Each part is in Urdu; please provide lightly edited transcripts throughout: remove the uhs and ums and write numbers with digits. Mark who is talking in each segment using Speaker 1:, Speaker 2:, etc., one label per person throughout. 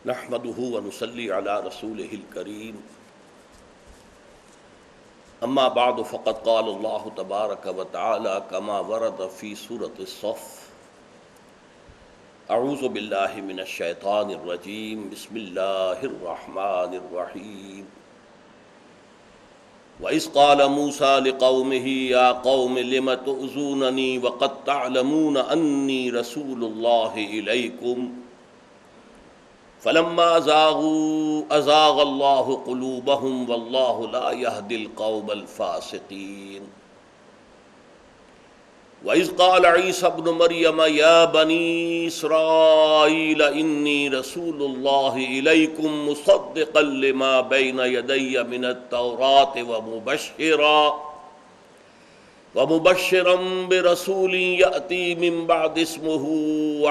Speaker 1: نحمده ونصلي على رسوله الكريم اما بعد فقد قال الله تبارك وتعالى كما ورد في سورة الصف اعوذ بالله من الشيطان الرجيم بسم الله الرحمن الرحيم وَإِذْ قَالَ مُوسَى لِقَوْمِهِ يَا قَوْمِ لِمَ تُؤْذُونَنِي وَقَدْ تَعْلَمُونَ أَنِّي رَسُولُ اللَّهِ إِلَيْكُمْ فَلَمَّا زَاغُوا أَزَاغَ اللَّهُ قُلُوبَهُمْ وَاللَّهُ لَا يَهْدِي الْقَوْمَ الْفَاسِقِينَ وَإِذْ قَالَ عِيسَى ابْنُ مَرْيَمَ يَا بَنِي إِسْرَائِيلَ إِنِّي رَسُولُ اللَّهِ إِلَيْكُمْ مُصَدِّقًا لِمَا بَيْنَ يَدَيَّ مِنَ التَّوْرَاةِ وَمُبَشِّرًا بِرَسُولٍ يَأْتِي مِن بَعْدِ اسْمُهُ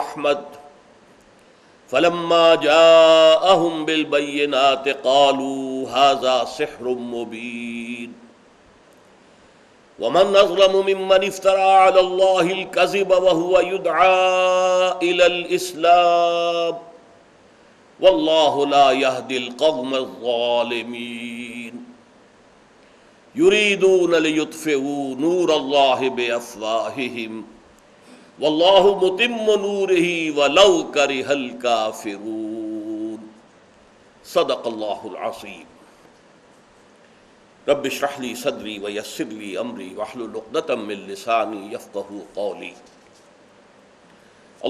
Speaker 1: أَحْمَدُ فَلَمَّا جَاءَهُم بِالْبَيِّنَاتِ قَالُوا هَذَا سِحْرٌ مُبِينٌ وَمَنْ أَظْلَمُ مِمَّنِ افْتَرَىٰ عَلَى اللَّهِ الْكَذِبَ وَهُوَ يُدْعَىٰ إِلَى الْإِسْلَامِ وَاللَّهُ لَا يَهْدِي الْقَوْمَ الظَّالِمِينَ يُرِيدُونَ لِيُطْفِئُوا نُورَ اللَّهِ بِأَفْوَاهِهِمْ وَاللَّهُ مُتِمُّ نُورِهِ وَلَوْ كَرِهَ الْكَافِرُونَ صدق اللَّهُ الْعَظِيمُ رب اشرح لي صدري ويسر لي امري واحلل عقدة من لساني يفقهوا قولي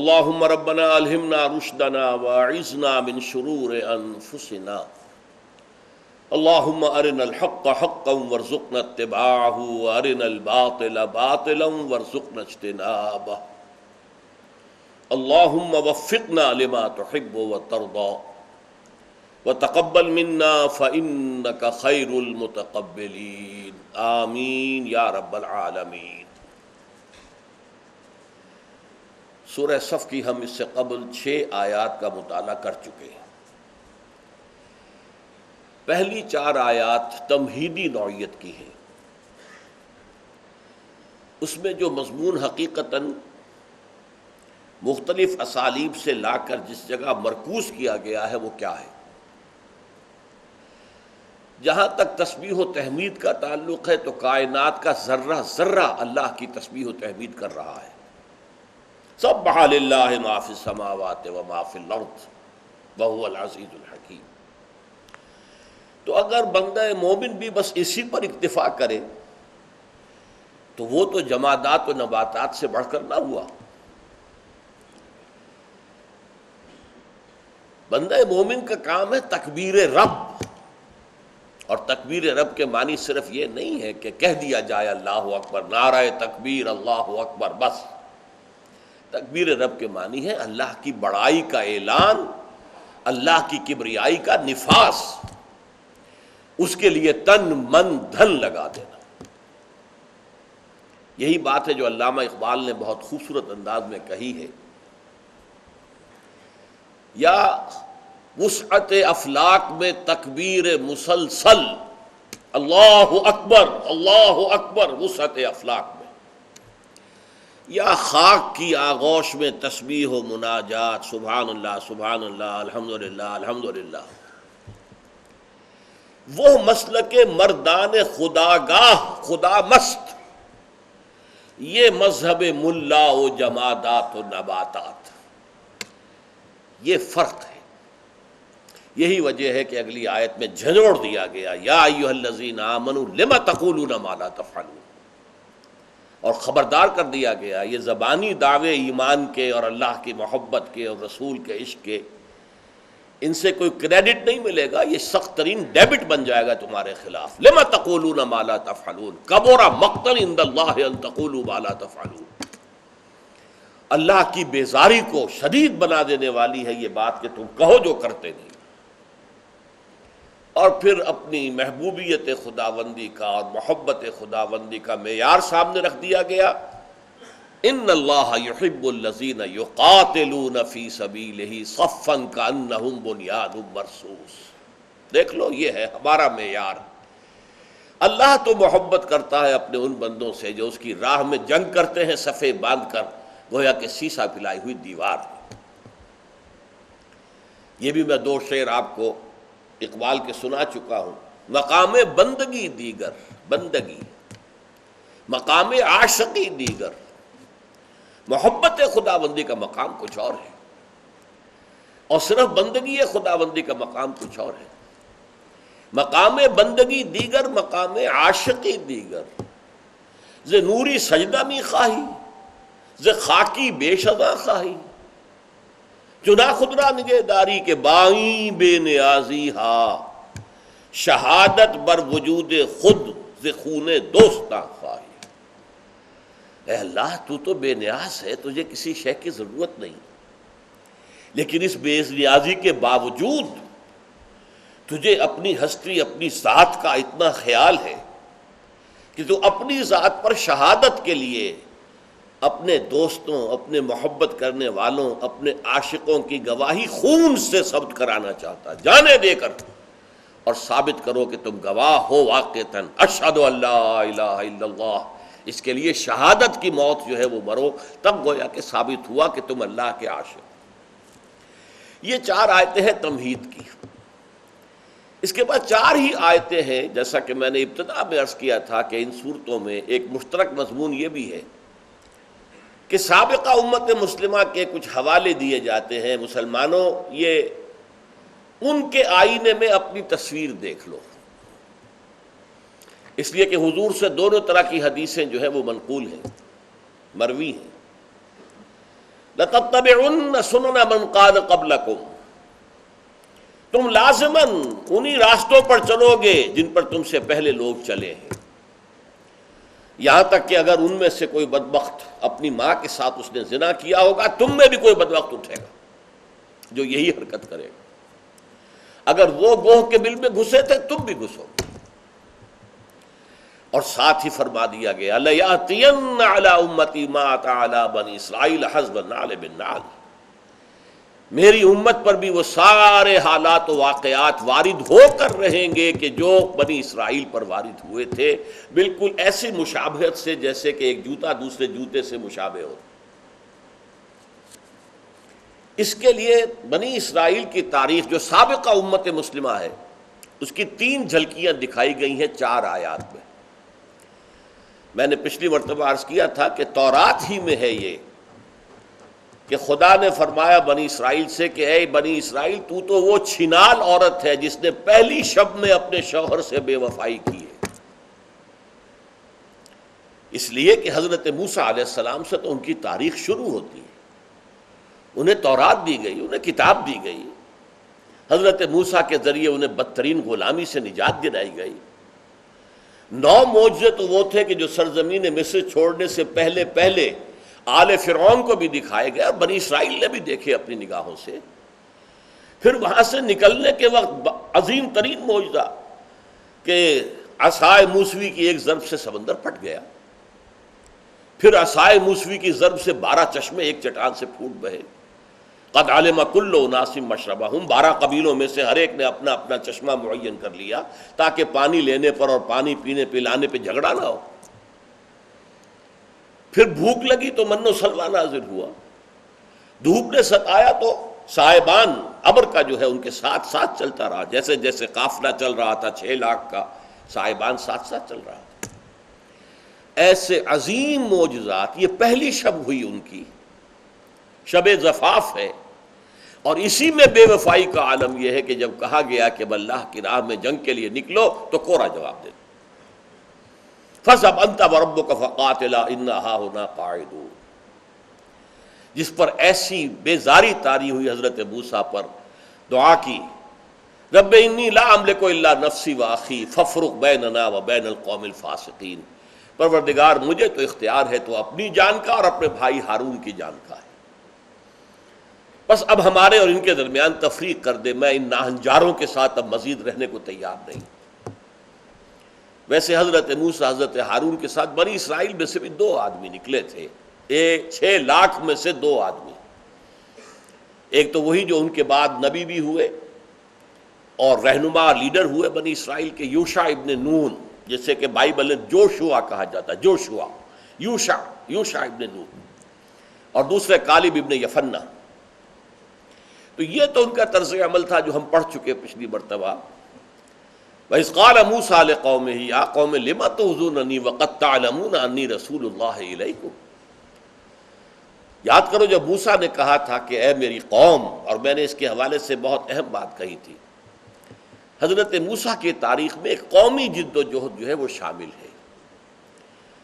Speaker 1: اللهم ربنا الهمنا رشدنا واعذنا من شرور انفسنا اللهم ارنا الحق حقا وارزقنا اتباعه وارنا الباطل باطلا وارزقنا اجتنابه اللهم وفقنا لما تحب وترضى وتقبل منا فإنك خير المتقبلين آمین یا رب العالمین۔ سورہ صف کی ہم اس سے قبل 6 آیات کا مطالعہ کر چکے ہیں۔ پہلی 4 آیات تمہیدی نوعیت کی ہیں، اس میں جو مضمون حقیقتاً مختلف اسالیب سے لا کر جس جگہ مرکوز کیا گیا ہے وہ کیا ہے؟ جہاں تک تسبیح و تحمید کا تعلق ہے تو کائنات کا ذرہ ذرہ اللہ کی تسبیح و تحمید کر رہا ہے۔ سبح للہ ما فی السماوات و ما فی الارض وہو العزیز الحکیم۔ تو اگر بندہ مومن بھی بس اسی پر اکتفا کرے تو وہ تو جمادات و نباتات سے بڑھ کر نہ ہوا۔ بندہ مومن کا کام ہے تکبیر رب، اور تکبیر رب کے معنی صرف یہ نہیں ہے کہ کہہ دیا جائے اللہ اکبر، نعرہ تکبیر اللہ اکبر بس۔ تکبیر رب کے معنی ہے اللہ کی بڑائی کا اعلان، اللہ کی کبریائی کا نفاذ، اس کے لیے تن من دھن لگا دینا۔ یہی بات ہے جو علامہ اقبال نے بہت خوبصورت انداز میں کہی ہے، یا وسعت افلاک میں تکبیر مسلسل، اللہ اکبر وسعت افلاک میں، یا خاک کی آغوش میں تسبیح و مناجات، سبحان اللہ الحمدللہ الحمدللہ۔ وہ مسلک مردان خداگاہ خدا مست، یہ مذہب ملا و جمادات و نباتات، یہ فرق ہے۔ یہی وجہ ہے کہ اگلی آیت میں جھنجھوڑ دیا گیا یا ایھا الذین آمنوا لم تقولون ما لا تفعلون، اور خبردار کر دیا گیا یہ زبانی دعوے ایمان کے اور اللہ کی محبت کے اور رسول کے عشق کے، ان سے کوئی کریڈٹ نہیں ملے گا، یہ سخت ترین ڈیبٹ بن جائے گا تمہارے خلاف۔ لم تقولون ما لا تفعلون کبر مقتا عند اللہ ان تقولوا ما لا تفعلون۔ اللہ کی بیزاری کو شدید بنا دینے والی ہے یہ بات کہ تم کہو جو کرتے نہیں۔ اور پھر اپنی محبوبیت خداوندی کا اور محبت خداوندی کا معیار سامنے رکھ دیا گیا، ان اللہ یحب الذین یقاتلون فی سبیلہ صفا کانہم بنیان مرصوص۔ دیکھ لو، یہ ہے ہمارا معیار۔ اللہ تو محبت کرتا ہے اپنے ان بندوں سے جو اس کی راہ میں جنگ کرتے ہیں صفے باندھ کر، گویا کہ سیسا پلائی ہوئی دیوار۔ یہ بھی میں 2 شعر آپ کو اقبال کے سنا چکا ہوں. مقام بندگی دیگر بندگی، مقام عاشقی دیگر. محبت خدا بندی کا مقام کچھ اور ہے، اور صرف بندگی خدا بندی کا مقام کچھ اور ہے. مقام بندگی دیگر، مقام عاشقی دیگر. ز نوری سجدہ می خواہی، ز خاکی بے شدہ خواہی. چنا خدرا نگہ داری کے بائیں بے نیازی ہا، شہادت بر وجود خود ز خون دوستاں خواہی. اے اللہ تو تو بے نیاز ہے، تجھے کسی شے کی ضرورت نہیں، لیکن اس بے نیازی کے باوجود تجھے اپنی ہستی، اپنی ذات کا اتنا خیال ہے کہ تو اپنی ذات پر شہادت کے لیے اپنے دوستوں، اپنے محبت کرنے والوں، اپنے عاشقوں کی گواہی خون سے ثبت کرانا چاہتا، جانے دے کر، اور ثابت کرو کہ تم گواہ ہو واقعتاً. اشہد ان لا الہ الا اللہ. اس کے لیے شہادت کی موت جو ہے وہ مرو، تب گویا کہ ثابت ہوا کہ تم اللہ کے عاشق. یہ 4 آیتیں ہیں تمہید کی. اس کے بعد 4 ہی آیتیں ہیں، جیسا کہ میں نے ابتدا میں عرض کیا تھا کہ ان صورتوں میں ایک مشترک مضمون یہ بھی ہے کہ سابقہ امت مسلمہ کے کچھ حوالے دیے جاتے ہیں. مسلمانوں یہ ان کے آئینے میں اپنی تصویر دیکھ لو، اس لیے کہ حضور سے دونوں طرح کی حدیثیں جو ہیں وہ منقول ہیں، مروی ہیں. لَتَتَّبِعُنَّ سُنَنَ مَنْ قَانَ قَبْلَكُمْ. تم لازماً انہی راستوں پر چلو گے جن پر تم سے پہلے لوگ چلے ہیں. یہاں تک کہ اگر ان میں سے کوئی بدبخت اپنی ماں کے ساتھ اس نے زنا کیا ہوگا، تم میں بھی کوئی بدبخت اٹھے گا جو یہی حرکت کرے گا. اگر وہ گوہ کے بل میں گھسے تھے، تم بھی گھسو. اور ساتھ ہی فرما دیا گیا لَيَأْتِيَنَّ عَلَىٰ أُمَّتِي مَا أَتَىٰ عَلَىٰ بَنِي إِسْرَائِيلَ حَسْبَ النَّعْلِ بِالنَّعْلِ. میری امت پر بھی وہ سارے حالات و واقعات وارد ہو کر رہیں گے کہ جو بنی اسرائیل پر وارد ہوئے تھے، بالکل ایسی مشابہت سے جیسے کہ ایک جوتا دوسرے جوتے سے مشابہ ہو. اس کے لیے بنی اسرائیل کی تاریخ جو سابقہ امت مسلمہ ہے، اس کی 3 جھلکیاں دکھائی گئی ہیں 4 آیات میں. میں نے پچھلی مرتبہ عرض کیا تھا کہ تورات ہی میں ہے یہ کہ خدا نے فرمایا بنی اسرائیل سے کہ اے بنی اسرائیل، تو وہ چھنال عورت ہے جس نے پہلی شب میں اپنے شوہر سے بے وفائی کی ہے. اس لیے کہ حضرت موسیٰ علیہ السلام سے تو ان کی تاریخ شروع ہوتی ہے. انہیں تورات دی گئی، انہیں کتاب دی گئی، حضرت موسیٰ کے ذریعے انہیں بدترین غلامی سے نجات دلائی گئی. 9 معجزے تو وہ تھے کہ جو سرزمین مصر چھوڑنے سے پہلے آل فرعون کو بھی دکھائے گئے اور بنی اسرائیل نے بھی دیکھے اپنی نگاہوں سے. پھر وہاں سے نکلنے کے وقت عظیم ترین معجزہ کہ عصائے موسوی کی ایک ضرب سے سمندر پھٹ گیا. پھر عصائے موسوی کی ضرب سے 12 چشمے ایک چٹان سے پھوٹ بہے. قد علم کل اناس مشربہم. 12 قبیلوں میں سے ہر ایک نے اپنا اپنا چشمہ معین کر لیا تاکہ پانی لینے پر اور پانی پینے پلانے پہ جھگڑا نہ ہو. پھر بھوک لگی تو من و سلوہ نازل ہوا. دھوپ نے ستایا تو صاحبان ابر کا جو ہے ان کے ساتھ ساتھ چلتا رہا. جیسے جیسے قافلہ چل رہا تھا 6 لاکھ کا، صاحبان ساتھ ساتھ چل رہا تھا. ایسے عظیم معجزات. یہ پہلی شب ہوئی ان کی، شب زفاف ہے. اور اسی میں بے وفائی کا عالم یہ ہے کہ جب کہا گیا کہ اللہ کی راہ میں جنگ کے لیے نکلو تو کوڑا جواب دے. فَاذْهَبْ أَنْتَ وَرَبُّكَ فَقَاتِلَا إِنَّا هَاهُنَا قَاعِدُونَ. جس پر ایسی بیزاری طاری ہوئی حضرت موسیٰ پر، دعا کی رب انی لا املک الا نفسی واخی فافرق بیننا وبین القوم الفاسقین. پروردگار مجھے تو اختیار ہے تو اپنی جان کا اور اپنے بھائی ہارون کی جان کا ہے، بس اب ہمارے اور ان کے درمیان تفریق کر دے. میں ان ناہنجاروں کے ساتھ اب مزید رہنے کو تیار نہیں. ویسے حضرت موسیٰ حضرت ہارون کے ساتھ بنی اسرائیل میں سے بھی 2 آدمی نکلے تھے. 6 لاکھ میں سے 2 آدمی. ایک تو وہی جو ان کے بعد نبی بھی ہوئے اور رہنما لیڈر ہوئے بنی اسرائیل کے، یوشع ابن نون، جسے کہ بائبل میں جوشوا کہا جاتا ہے، یوشع ابن نون. اور دوسرے کالب ابن یفنہ. تو یہ تو ان کا طرز عمل تھا جو ہم پڑھ چکے پچھلی مرتبہ. وَإِذْ قَالَ مُوسَىٰ لِقَوْمِهِ يَا قَوْمِ لِمَ تُؤْذُونَنِي وَقَدْ تَعْلَمُونَ أَنِّي رَسُولُ اللَّهِ إِلَيْكُمْ. یاد کرو جب موسیٰ نے کہا تھا کہ اے میری قوم، اور میں نے اس کے حوالے سے بہت اہم بات کہی تھی. حضرت موسیٰ کی تاریخ میں ایک قومی جد و جہد جو ہے وہ شامل ہے.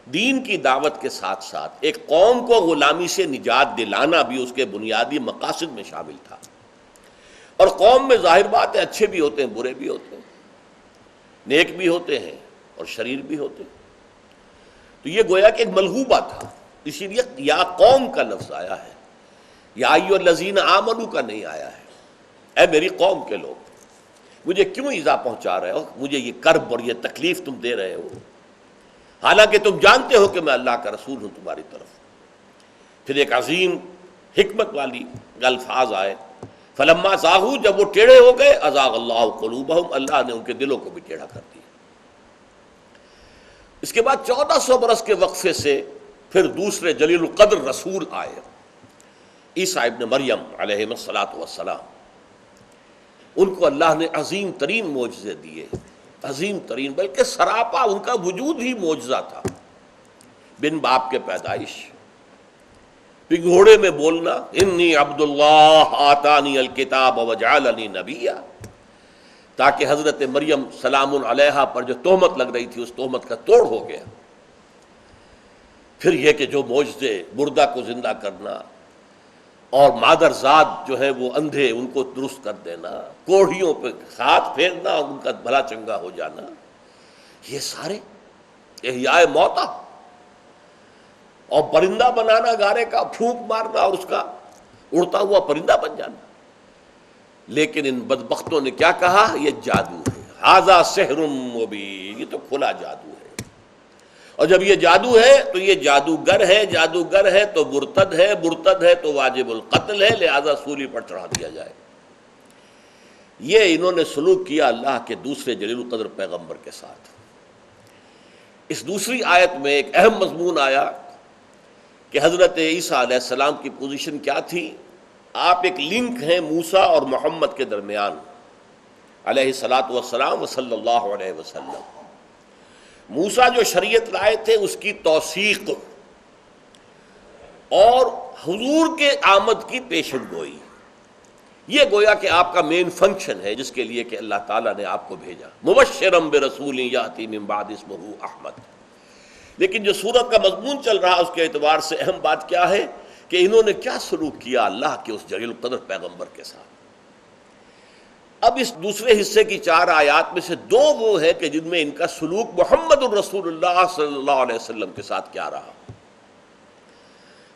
Speaker 1: دین کی دعوت کے ساتھ ساتھ ایک قوم کو غلامی سے نجات دلانا بھی اس کے بنیادی مقاصد میں شامل تھا. اور قوم میں ظاہر بات ہے اچھے بھی ہوتے ہیں، برے بھی ہوتے ہیں، نیک بھی ہوتے ہیں اور شریر بھی ہوتے ہیں. تو یہ گویا کہ ایک ملغوبہ تھا، اسی لیے یا قوم کا لفظ آیا ہے، یا ایھا الذین آمنوا کا نہیں آیا ہے. اے میری قوم کے لوگ، مجھے کیوں ایذا پہنچا رہے ہو، مجھے یہ کرب اور یہ تکلیف تم دے رہے ہو، حالانکہ تم جانتے ہو کہ میں اللہ کا رسول ہوں تمہاری طرف. پھر ایک عظیم حکمت والی الفاظ آئے، فلما زاغوا، جب وہ ٹیڑھے ہو گئے، ازاغ اللہ قلوبہم، اللہ نے ان کے دلوں کو بھی ٹیڑھا کر دیا. اس کے بعد 1400 برس کے وقفے سے پھر دوسرے جلیل القدر رسول آئے، عیسیٰ ابن مریم علیہ الصلاۃ والسلام. ان کو اللہ نے عظیم ترین معجزے دیے، عظیم ترین، بلکہ سراپا ان کا وجود ہی معجزہ تھا. بن باپ کے پیدائش، گھوڑے میں بولنا، انی عبداللہ آتانی الکتاب وجعلنی نبیا، تاکہ حضرت مریم سلام علیہا پر جو تہمت لگ رہی تھی اس تہمت کا توڑ ہو گیا. پھر یہ کہ جو معجزے، مردہ کو زندہ کرنا، اور مادر ذات جو ہے وہ اندھے ان کو درست کر دینا، کوڑھیوں پہ ہاتھ پھیرنا اور ان کا بھلا چنگا ہو جانا، یہ سارے احیاء موتا، اور پرندہ بنانا گارے کا، پھونک مارنا اور اس کا اڑتا ہوا پرندہ بن جانا. لیکن ان بدبختوں نے کیا کہا، یہ جادو ہے، ھذا سحر مبین، یہ تو کھلا جادو ہے. اور جب یہ جادو ہے تو یہ جادوگر ہے، جادوگر ہے تو مرتد ہے، مرتد ہے تو واجب القتل ہے، لہذا سولی پر چڑھا دیا جائے. یہ انہوں نے سلوک کیا اللہ کے دوسرے جلیل القدر پیغمبر کے ساتھ. اس دوسری آیت میں ایک اہم مضمون آیا کہ حضرت عیسیٰ علیہ السلام کی پوزیشن کیا تھی. آپ ایک لنک ہیں موسیٰ اور محمد کے درمیان علیہ الصلاۃ والسلام وصلی اللہ علیہ وسلم. موسیٰ جو شریعت لائے تھے اس کی توثیق اور حضور کے آمد کی پیشن گوئی، یہ گویا کہ آپ کا مین فنکشن ہے جس کے لیے کہ اللہ تعالیٰ نے آپ کو بھیجا. مبشرا برسول یاتی من بعد اسمہ احمد. لیکن جو سورت کا مضمون چل رہا اس کے اعتبار سے اہم بات کیا ہے کہ انہوں نے کیا سلوک کیا اللہ کے اس جلیل القدر پیغمبر کے ساتھ. اب اس دوسرے حصے کی 4 آیات میں سے 2 وہ ہیں کہ جن میں ان کا سلوک محمد الرسول اللہ صلی اللہ علیہ وسلم کے ساتھ کیا رہا.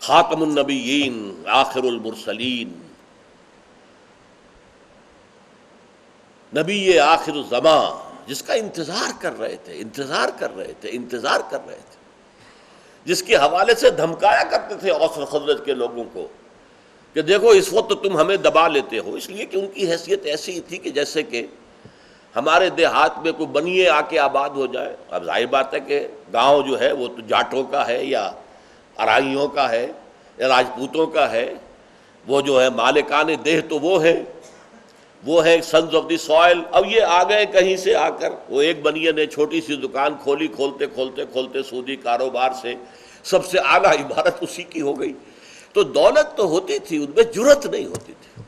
Speaker 1: خاتم النبیین، آخر المرسلین، نبی آخر الزمان، جس کا انتظار کر رہے تھے، انتظار کر رہے تھے، انتظار کر رہے تھے، جس کے حوالے سے دھمکایا کرتے تھے اوس اور خزرج کے لوگوں کو کہ دیکھو اس وقت تو تم ہمیں دبا لیتے ہو. اس لیے کہ ان کی حیثیت ایسی تھی کہ جیسے کہ ہمارے دیہات میں کوئی بنیے آ کے آباد ہو جائے. اب ظاہر بات ہے کہ گاؤں جو ہے وہ تو جاٹوں کا ہے یا ارائیوں کا ہے یا راجپوتوں کا ہے، وہ جو ہے مالکان دیہ تو وہ ہے سنز آف دی سوائل. اب یہ آ گئے کہیں سے آ کر، وہ ایک بنیے نے چھوٹی سی دکان کھولی، کھولتے سودی کاروبار سے سب سے اعلیٰ عبارت اسی کی ہو گئی. تو دولت تو ہوتی تھی، ان میں جرت نہیں ہوتی تھی،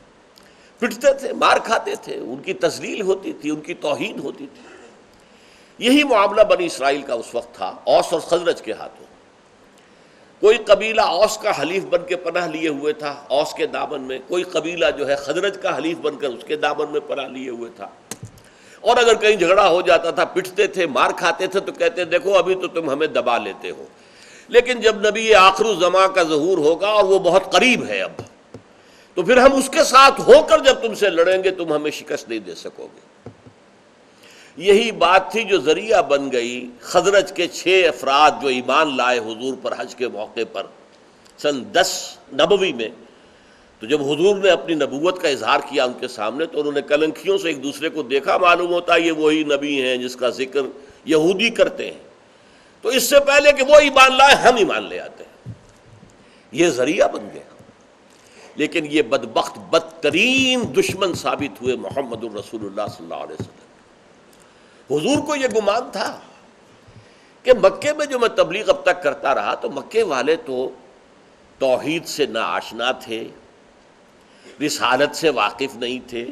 Speaker 1: پٹتے تھے، مار کھاتے تھے، ان کی تذلیل ہوتی تھی، ان کی توہین ہوتی تھی. یہی معاملہ بنی اسرائیل کا اس وقت تھا اوس اور خزرج کے ہاتھوں. کوئی قبیلہ اوس کا حلیف بن کے پناہ لیے ہوئے تھا اوس کے دامن میں، کوئی قبیلہ جو ہے خزرج کا حلیف بن کر اس کے دامن میں پناہ لیے ہوئے تھا. اور اگر کہیں جھگڑا ہو جاتا تھا، پٹتے تھے، مار کھاتے تھے، تو کہتے دیکھو ابھی تو تم ہمیں دبا لیتے ہو، لیکن جب نبی آخر الزماں کا ظہور ہوگا اور وہ بہت قریب ہے اب، تو پھر ہم اس کے ساتھ ہو کر جب تم سے لڑیں گے تم ہمیں شکست نہیں دے سکو گے. یہی بات تھی جو ذریعہ بن گئی خزرج کے 6 افراد جو ایمان لائے حضور پر حج کے موقع پر سن 10 نبوی میں. تو جب حضور نے اپنی نبوت کا اظہار کیا ان کے سامنے تو انہوں نے کلنکھیوں سے ایک دوسرے کو دیکھا، معلوم ہوتا ہے یہ وہی نبی ہیں جس کا ذکر یہودی کرتے ہیں، تو اس سے پہلے کہ وہ ایمان لائے ہم ایمان لے آتے ہیں. یہ ذریعہ بن گیا. لیکن یہ بدبخت بدترین دشمن ثابت ہوئے محمد الرسول اللہ صلی اللہ علیہ وسلم۔ حضور کو یہ گمان تھا کہ مکے میں جو میں تبلیغ اب تک کرتا رہا تو مکے والے تو توحید سے نہ آشنا تھے، رسالت سے واقف نہیں تھے،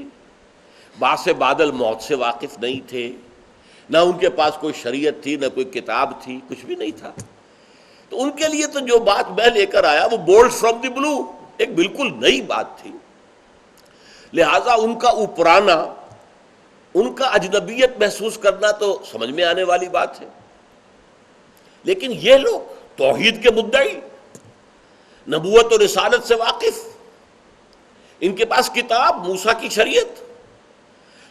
Speaker 1: باعث بعد الموت سے واقف نہیں تھے، نہ ان کے پاس کوئی شریعت تھی، نہ کوئی کتاب تھی، کچھ بھی نہیں تھا۔ تو ان کے لیے تو جو بات میں لے کر آیا وہ بولڈ فرام دی بلو، ایک بالکل نئی بات تھی، لہذا ان کا اوپرانا، ان کا اجنبیت محسوس کرنا تو سمجھ میں آنے والی بات ہے۔ لیکن یہ لوگ توحید کے مدعی، نبوت و رسالت سے واقف، ان کے پاس کتاب موسیٰ کی شریعت،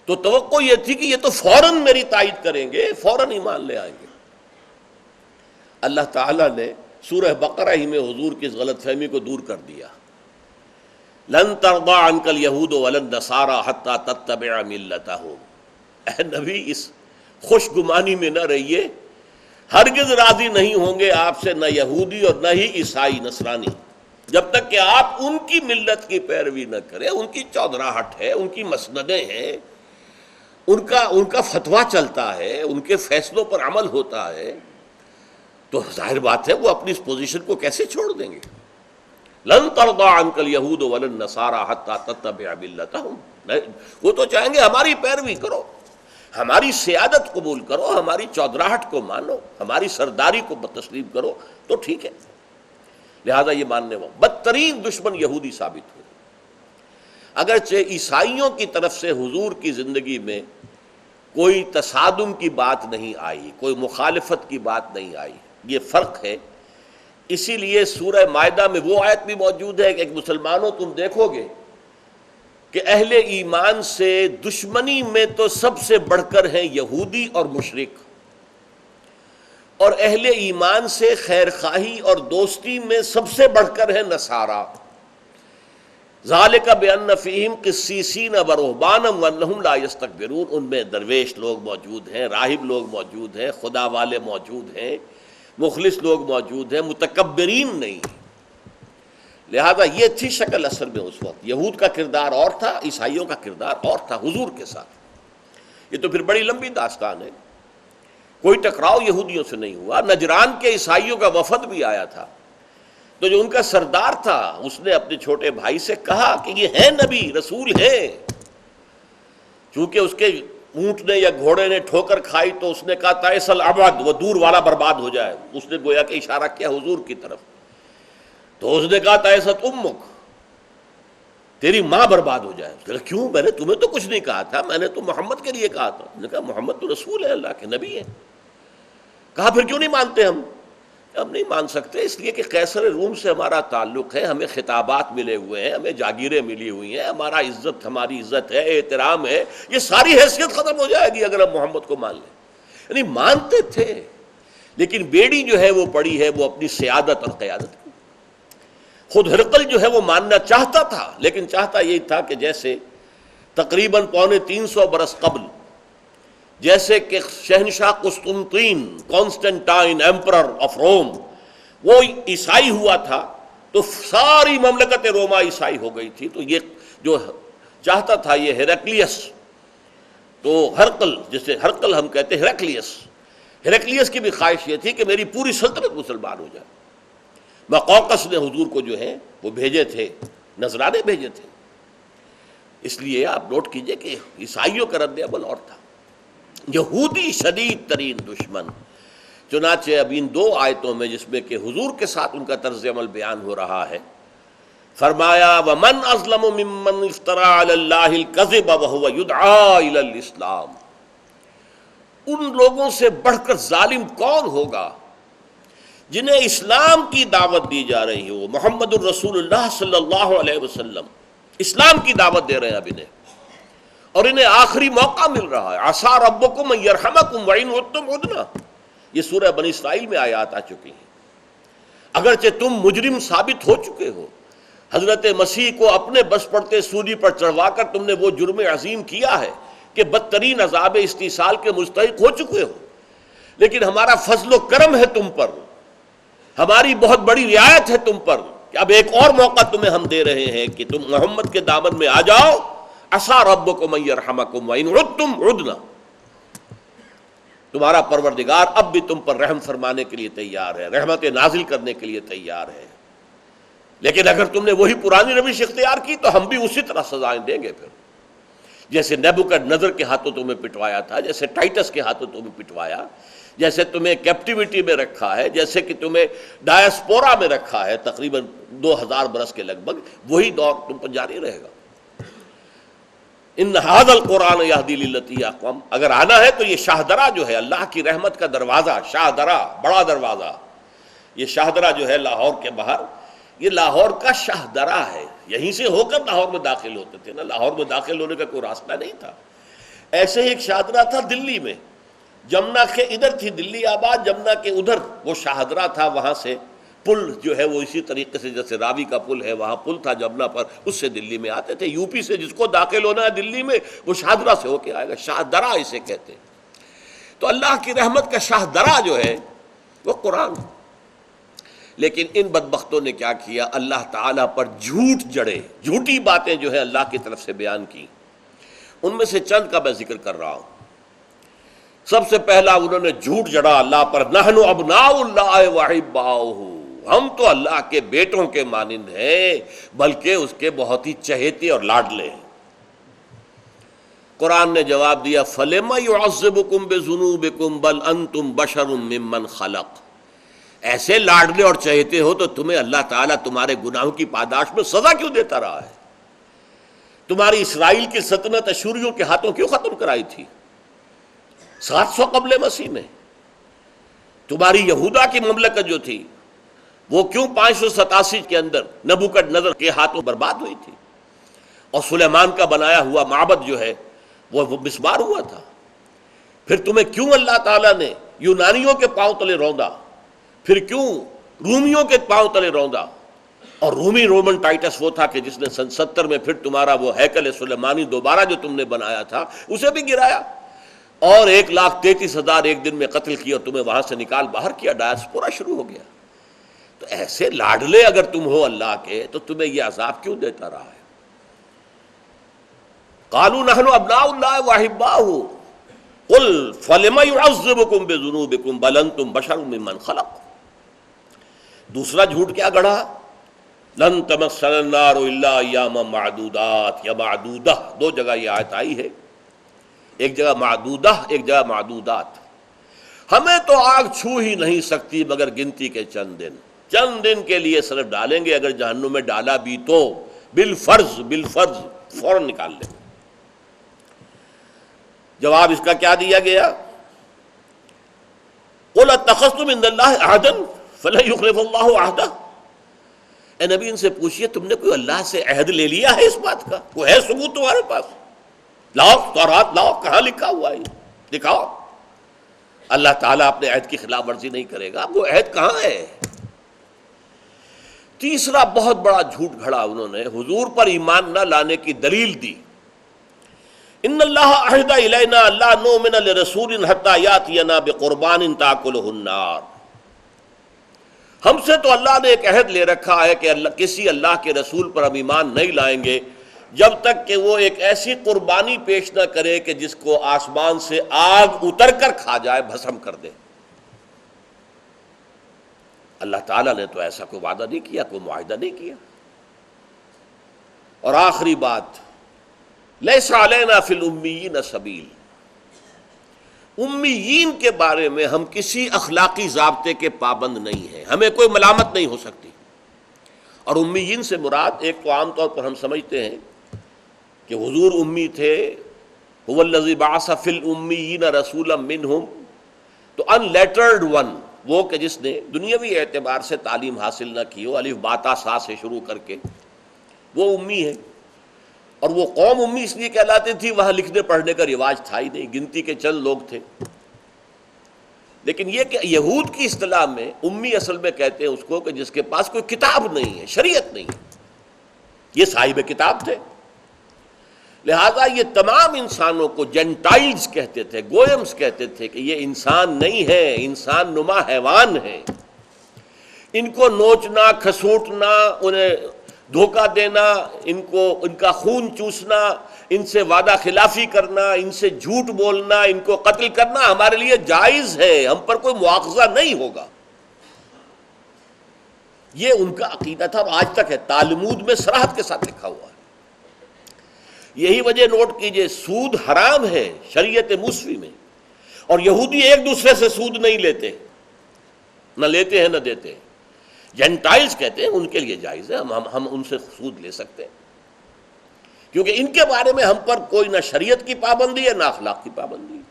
Speaker 1: تو توقع یہ تھی کہ یہ تو فوراً میری تائید کریں گے، فوراً ایمان لے آئیں گے۔ اللہ تعالیٰ نے سورہ بقرہ ہی میں حضور کی اس غلط فہمی کو دور کر دیا۔ لن ترضى عنك اليهود ولا النصارى حتى تتبع ملتهم۔ اے نبی اس خوش گمانی میں نہ رہیے، ہرگز راضی نہیں ہوں گے آپ سے نہ یہودی اور نہ ہی عیسائی نصرانی، جب تک کہ آپ ان کی ملت کی پیروی نہ کریں۔ ان کی چودراہٹ ہے، ان کی مسندیں ہیں، ان کا فتویٰ چلتا ہے، ان کے فیصلوں پر عمل ہوتا ہے، تو ظاہر بات ہے وہ اپنی اس پوزیشن کو کیسے چھوڑ دیں گے۔ لن ترضى عنك اليهود ولا النصارى حتى تتبع ملتهم، وہ تو چاہیں گے ہماری پیروی کرو، ہماری سیادت قبول کرو، ہماری چودراہٹ کو مانو، ہماری سرداری کو تسلیم کرو، تو ٹھیک ہے۔ لہذا یہ ماننے والے بدترین دشمن یہودی ثابت ہوئے۔ اگرچہ عیسائیوں کی طرف سے حضور کی زندگی میں کوئی تصادم کی بات نہیں آئی، کوئی مخالفت کی بات نہیں آئی، یہ فرق ہے۔ اسی لیے سورہ مائدہ میں وہ آیت بھی موجود ہے کہ ایک مسلمانوں تم دیکھو گے کہ اہل ایمان سے دشمنی میں تو سب سے بڑھ کر ہیں یہودی اور مشرک، اور اہل ایمان سے خیر خواہی اور دوستی میں سب سے بڑھ کر ہیں نصارہ۔ ذالک بأن فیہم قسیسین ورہبانا وانہم لا یستکبرون، ان میں درویش لوگ موجود ہیں، راہب لوگ موجود ہیں، خدا والے موجود ہیں، مخلص لوگ موجود ہیں، متکبرین نہیں۔ لہذا یہ تھی شکل اصل میں اس وقت۔ یہود کا کردار اور تھا، عیسائیوں کا کردار اور تھا حضور کے ساتھ۔ یہ تو پھر بڑی لمبی داستان ہے۔ کوئی ٹکراؤ یہودیوں سے نہیں ہوا۔ نجران کے عیسائیوں کا وفد بھی آیا تھا، تو جو ان کا سردار تھا اس نے اپنے چھوٹے بھائی سے کہا کہ یہ ہے نبی، رسول ہے۔ چونکہ اس کے اونٹ نے یا گھوڑے نے ٹھوکر کھائی تو اس نے کہا تائس العبد، وہ دور والا برباد ہو جائے۔ اس نے گویا کہ اشارہ کیا حضور کی طرف، تو اس نے کہا تائست امک، تیری ماں برباد ہو جائے۔ اس نے کہا کیوں؟ میں نے تمہیں تو کچھ نہیں کہا تھا، میں نے تو محمد کے لیے کہا تھا۔ اس نے کہا محمد تو رسول ہے، اللہ کے نبی ہے۔ کہا پھر کیوں نہیں مانتے ہم؟ ہم نہیں مان سکتے اس لیے کہ قیصر روم سے ہمارا تعلق ہے، ہمیں خطابات ملے ہوئے ہیں، ہمیں جاگیریں ملی ہوئی ہیں، ہماری عزت ہے، احترام ہے، یہ ساری حیثیت ختم ہو جائے گی اگر ہم محمد کو مان لیں۔ یعنی مانتے تھے، لیکن بیڑی جو ہے وہ پڑی ہے وہ اپنی سیادت اور قیادت کی۔ خود ہرقل جو ہے وہ ماننا چاہتا تھا، لیکن چاہتا یہی تھا کہ جیسے تقریباً 350 برس قبل جیسے کہ شہنشاہ قسطنطین، کانسٹنٹائن ایمپرر آف روم، وہ عیسائی ہوا تھا تو ساری مملکت روما عیسائی ہو گئی تھی، تو یہ جو چاہتا تھا یہ ہیراکلیس، تو ہرقل، جسے ہرقل ہم کہتے ہیں، ہیراکلیس کی بھی خواہش یہ تھی کہ میری پوری سلطنت مسلمان ہو جائے۔ مقوقس نے حضور کو جو ہے وہ بھیجے تھے، نذرانے بھیجے تھے۔ اس لیے آپ نوٹ کیجئے کہ عیسائیوں کا رد عمل اور تھا۔ یہودی شدید ترین دشمن، چنانچہ اب ان 2 آیتوں میں جس میں کہ حضور کے ساتھ ان کا طرز عمل بیان ہو رہا ہے، فرمایا وَمَنْ أَظْلَمُ مِمَّنْ افْتَرَىٰ عَلَى اللَّهِ الْكَذِبَ وَهُوَ يُدْعَىٰ إِلَى الْإِسْلَامِ، ان لوگوں سے بڑھ کر ظالم کون ہوگا جنہیں اسلام کی دعوت دی جا رہی ہو۔ محمد الرسول اللہ صلی اللہ علیہ وسلم اسلام کی دعوت دے رہے ہیں اب انہیں، اور انہیں آخری موقع مل رہا ہے۔ عسیٰ ربکم ان یرحمکم وان عدتم عدنا، یہ سورہ بنی اسرائیل میں آیات آ چکی ہیں۔ اگرچہ تم مجرم ثابت ہو چکے ہو، حضرت مسیح کو اپنے بس پڑتے سولی پر چڑھوا کر تم نے وہ جرم عظیم کیا ہے کہ بدترین عذاب استیصال کے مستحق ہو چکے ہو، لیکن ہمارا فضل و کرم ہے تم پر، ہماری بہت بڑی رعایت ہے تم پر، کہ اب ایک اور موقع تمہیں ہم دے رہے ہیں کہ تم محمد کے دامن میں آ جاؤ. عسیٰ ربکم ان یرحمکم وان عدتم عدنا. تمہارا پروردگار اب بھی تم پر رحم فرمانے کے لیے تیار ہے، رحمت نازل کرنے کے لیے تیار ہے، لیکن اگر تم نے وہی پرانی روش اختیار کی تو ہم بھی اسی طرح سزائیں دیں گے. پھر جیسے نیبوکڈنیزر کے ہاتھوں تمہیں پٹوایا تھا، جیسے ٹائٹس کے ہاتھوں تمہیں پٹوایا، جیسے تمہیں کیپٹیوٹی میں رکھا ہے، جیسے کہ تمہیں ڈائسپورا میں رکھا ہے تقریباً 2000 برس کے لگ بھگ، وہی دور تم پر جاری رہے گا. ان ھذا القرآن یہدی للتی ہی اقوم. اگر آنا ہے تو یہ شاہدرہ جو ہے اللہ کی رحمت کا دروازہ، شاہدرہ بڑا دروازہ، یہ شاہدرہ جو ہے لاہور کے باہر، یہ لاہور کا شاہدرہ ہے. یہیں سے ہو کر لاہور میں داخل ہوتے تھے نا، لاہور میں داخل ہونے کا کوئی راستہ نہیں تھا. ایسے ہی ایک شاہدرہ تھا دلی میں، جمنا کے ادھر تھی دلی آباد، جمنا کے ادھر وہ شاہدرہ تھا. وہاں سے پل جو ہے وہ اسی طریقے سے جیسے راوی کا پل ہے، وہاں پل تھا جمنا پر، اس سے دلی میں آتے تھے. یو پی سے جس کو داخل ہونا ہے دلی میں وہ شاہدرہ سے ہو کے آئے گا، شاہدرہ اسے کہتے ہیں. تو اللہ کی رحمت کا شاہدرہ جو ہے وہ قرآن. لیکن ان بدبختوں نے کیا کیا؟ اللہ تعالیٰ پر جھوٹ جڑے، جھوٹی باتیں جو ہے اللہ کی طرف سے بیان کی. ان میں سے چند کا میں ذکر کر رہا ہوں. سب سے پہلا انہوں نے جھوٹ جڑا اللہ پر، نحن ابناء اللہ واحباؤہ، ہم تو اللہ کے بیٹوں کے مانند ہیں، بلکہ اس کے بہت ہی چہیتے اور لاڈلے ہیں. قرآن نے جواب دیا فَلِمَ يُعَذِّبُكُم بِذُنُوبِكُم بَلْ أَنتُم بَشَرٌ مِّمَّنْ خَلَقَ. ایسے لاڈلے اور چہیتے ہو تو تمہیں اللہ تعالیٰ تمہارے گناہوں کی پاداش میں سزا کیوں دیتا رہا ہے؟ تمہاری اسرائیل کی سلطنت اشوریوں کے ہاتھوں کیوں ختم کرائی تھی 700 قبل مسیح میں؟ تمہاری یہودا کی مملکت جو تھی وہ کیوں 587 کے اندر نبوکڈنیزر کے ہاتھوں برباد ہوئی تھی؟ اور سلیمان کا بنایا ہوا معبد جو ہے وہ مسمار ہوا تھا. پھر تمہیں کیوں اللہ تعالیٰ نے یونانیوں کے پاؤں تلے روندا، پھر کیوں رومیوں کے پاؤں تلے روندا؟ اور رومن ٹائٹس وہ تھا کہ جس نے سن 70 میں پھر تمہارا وہ ہیکل سلیمانی دوبارہ جو تم نے بنایا تھا اسے بھی گرایا، اور 1,33,000 ایک دن میں قتل کیا اور تمہیں وہاں سے نکال باہر کیا. ڈائسپورا شروع ہو گیا. تو ایسے لاڈلے اگر تم ہو اللہ کے تو تمہیں یہ عذاب کیوں دیتا رہا ہے؟ قالوا نحن ابناء اللہ واحباؤہ قل فلم يعذبكم بذنوبكم بل انتم بشر ممن خلق. دوسرا جھوٹ کیا گڑھا؟ لن تمسنا النار الا ایاما معدودات یا معدودہ. 2 جگہ یہ آیت آئی ہے، ایک جگہ معدودہ ایک جگہ معدودات. ہمیں تو آگ چھو ہی نہیں سکتی مگر گنتی کے چند دن. چند دن کے لیے صرف ڈالیں گے، اگر جہنم میں ڈالا بھی تو بالفرض فوراً نکال لیں. جواب اس کا کیا دیا گیا؟ قل اتخذتم عند اللہ عہدا فلن یخلف اللہ عہدہ. اے نبی ان سے پوچھئے تم نے کوئی اللہ سے عہد لے لیا ہے؟ اس بات کا کوئی ہے ثبوت تمہارے پاس؟ لاؤ تورات لاؤ، کہاں لکھا ہوا ہے دکھاؤ. اللہ تعالیٰ اپنے عہد کی خلاف ورزی نہیں کرے گا. وہ عہد کہاں ہے؟ تیسرا بہت بڑا جھوٹ گھڑا انہوں نے، حضور پر ایمان نہ لانے کی دلیل دی. ان اللہ عہد الینا لا نؤمن لرسول حتی یاتینا بقربان تاکلہ النار. ہم سے تو اللہ نے ایک عہد لے رکھا ہے کہ کسی اللہ کے رسول پر ہم ایمان نہیں لائیں گے جب تک کہ وہ ایک ایسی قربانی پیش نہ کرے کہ جس کو آسمان سے آگ اتر کر کھا جائے، بھسم کر دے. اللہ تعالیٰ نے تو ایسا کوئی وعدہ نہیں کیا، کوئی معاہدہ نہیں کیا. اور آخری بات، لیس علینا فی الامیین سبیل. امیین کے بارے میں ہم کسی اخلاقی ضابطے کے پابند نہیں ہیں، ہمیں کوئی ملامت نہیں ہو سکتی. اور امیین سے مراد ایک تو عام طور پر ہم سمجھتے ہیں کہ حضور امی تھے، هو الذی بعث فی الامیین رسولا منہم. تو ان لیٹرڈ ون، وہ کہ جس نے دنیاوی اعتبار سے تعلیم حاصل نہ کی ہو، الف با تا سا سے شروع کر کے، وہ امی ہے. اور وہ قوم امی اس لیے کہلاتی تھی وہاں لکھنے پڑھنے کا رواج تھا ہی نہیں، گنتی کے چند لوگ تھے. لیکن یہ کہ یہود کی اصطلاح میں امی اصل میں کہتے ہیں اس کو کہ جس کے پاس کوئی کتاب نہیں ہے، شریعت نہیں ہے. یہ صاحب کتاب تھے. لہذا یہ تمام انسانوں کو جینٹائلز کہتے تھے، گویمز کہتے تھے کہ یہ انسان نہیں ہے، انسان نما حیوان ہے. ان کو نوچنا، کھسوٹنا، انہیں دھوکہ دینا، ان کا خون چوسنا، ان سے وعدہ خلافی کرنا، ان سے جھوٹ بولنا، ان کو قتل کرنا ہمارے لیے جائز ہے، ہم پر کوئی مواخذہ نہیں ہوگا۔ یہ ان کا عقیدہ تھا اور آج تک ہے، تالمود میں صراحت کے ساتھ لکھا ہوا ہے۔ یہی وجہ نوٹ کیجئے، سود حرام ہے شریعت موسوی میں، اور یہودی ایک دوسرے سے سود نہیں لیتے، نہ لیتے ہیں نہ دیتے ہیں۔ جینٹائلز کہتے ہیں ان کے لیے جائز ہے، ہم ان سے سود لے سکتے ہیں، کیونکہ ان کے بارے میں ہم پر کوئی نہ شریعت کی پابندی ہے نہ اخلاق کی پابندی ہے۔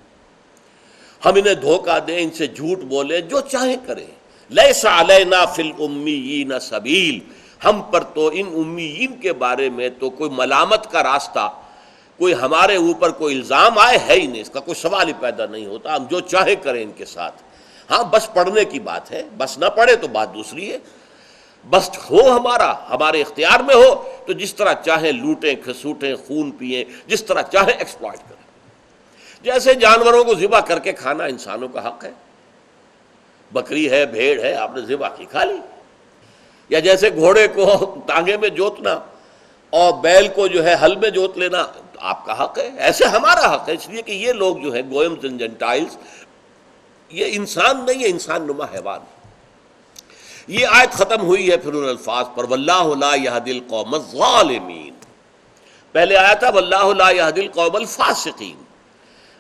Speaker 1: ہم انہیں دھوکہ دیں، ان سے جھوٹ بولیں، جو چاہیں کریں۔ لیس علینا فی الامیین سبیل، ہم پر تو ان امیین کے بارے میں تو کوئی ملامت کا راستہ، کوئی ہمارے اوپر کوئی الزام آئے ہے ہی نہیں، اس کا کوئی سوال ہی پیدا نہیں ہوتا، ہم جو چاہے کریں ان کے ساتھ۔ ہاں بس پڑھنے کی بات ہے، بس نہ پڑھے تو بات دوسری ہے۔ بس ہو ہمارے اختیار میں ہو تو جس طرح چاہیں لوٹیں، کھسوٹیں، خون پئیں، جس طرح چاہیں ایکسپلائٹ کریں۔ جیسے جانوروں کو ذبح کر کے کھانا انسانوں کا حق ہے، بکری ہے، بھیڑ ہے، آپ نے ذبح کی کھا لی، یا جیسے گھوڑے کو ٹانگے میں جوتنا اور بیل کو جو ہے ہل میں جوت لینا آپ کا حق ہے، ایسے ہمارا حق ہے۔ اس لیے کہ یہ لوگ جو ہیں گوئمز اینڈ جینٹائلز، یہ انسان نہیں ہے، انسان نما حیوان۔ یہ آیت ختم ہوئی ہے پھر ان الفاظ پر، واللہ لا یہدی القوم الظالمین۔ پہلے آیا تھا واللہ لا یہدی القوم الفاسقین،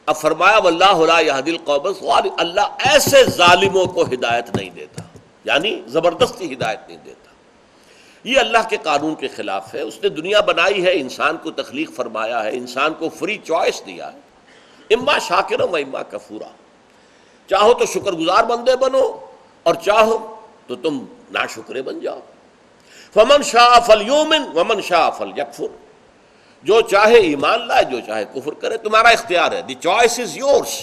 Speaker 1: اب فرمایا واللہ لا یہدی القوم الظالمین، اللہ ایسے ظالموں کو ہدایت نہیں دیتا، یعنی زبردستی ہدایت نہیں دیتا۔ یہ اللہ کے قانون کے خلاف ہے۔ اس نے دنیا بنائی ہے، انسان کو تخلیق فرمایا ہے، انسان کو فری چوائس دیا ہے، اما شاکرا و اما کفورا، چاہو تو شکر گزار بندے بنو اور چاہو تو تم ناشکرے بن جاؤ۔ فمن شاء فلیؤمن ومن شاء فلیکفر، جو چاہے ایمان لائے، جو چاہے کفر کرے، تمہارا اختیار ہے، دی چوائس از یورس۔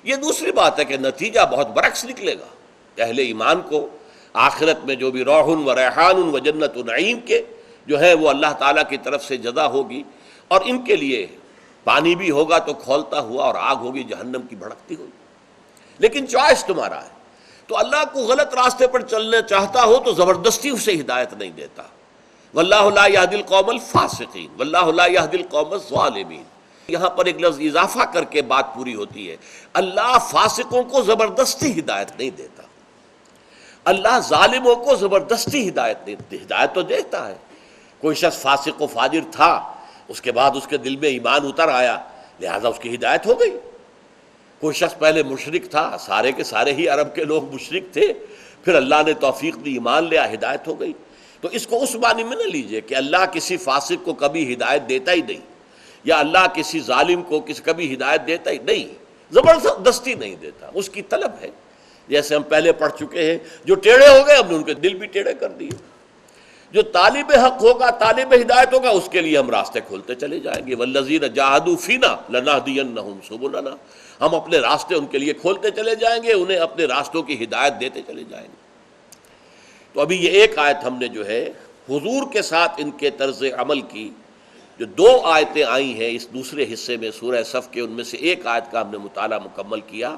Speaker 1: یہ دوسری بات ہے کہ نتیجہ بہت برعکس نکلے گا۔ اہل ایمان کو آخرت میں جو بھی روح و ریحان و جنت و نعیم کے جو ہے وہ اللہ تعالیٰ کی طرف سے جزا ہوگی، اور ان کے لیے پانی بھی ہوگا تو کھولتا ہوا، اور آگ ہوگی جہنم کی بھڑکتی ہوئی، لیکن چوائس تمہارا ہے۔ تو اللہ کو غلط راستے پر چلنا چاہتا ہو تو زبردستی اسے ہدایت نہیں دیتا۔ واللہ لا یہدی القوم الفاسقین واللہ لا یہدی القوم الظالمین۔ یہاں پر ایک لفظ اضافہ کر کے بات پوری ہوتی ہے، اللہ فاسقوں کو زبردستی ہدایت نہیں دیتا، اللہ ظالموں کو زبردستی ہدایت ہدایت تو دیتا ہے۔ کوئی شخص فاسق و فاجر تھا، اس کے بعد اس کے دل میں ایمان اتر آیا، لہذا اس کی ہدایت ہو گئی۔ کوئی شخص پہلے مشرک تھا، سارے کے سارے ہی عرب کے لوگ مشرک تھے، پھر اللہ نے توفیق دی، ایمان لیا، ہدایت ہو گئی۔ تو اس کو اس معنی میں نہ لیجئے کہ اللہ کسی فاسق کو کبھی ہدایت دیتا ہی نہیں، یا اللہ کسی ظالم کو کبھی ہدایت دیتا ہی نہیں، زبردستی نہیں دیتا، اس کی طلب ہے۔ جیسے ہم پہلے پڑھ چکے ہیں، جو ٹیڑھے ہو گئے ہم نے ان کے دل بھی ٹیڑھے کر دیے۔ جو طالب حق ہوگا، طالب ہدایت ہوگا، اس کے لیے ہم راستے کھولتے چلے جائیں گے۔ والذین جاہدوا فینا لنہدینہم سبلنا، ہم اپنے راستے ان کے لیے کھولتے چلے جائیں گے، انہیں اپنے راستوں کی ہدایت دیتے چلے جائیں گے۔ تو ابھی یہ ایک آیت ہم نے جو ہے حضور کے ساتھ ان کے طرز عمل کی جو دو آیتیں آئی ہیں اس دوسرے حصے میں سورہ صف کے، ان میں سے ایک آیت کا ہم نے مطالعہ مکمل کیا۔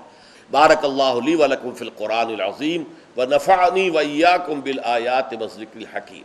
Speaker 1: بارک اللہ لی ولکم فی القرآن العظیم ونفعنی وإیاکم بالآیات والذکر الحکیم۔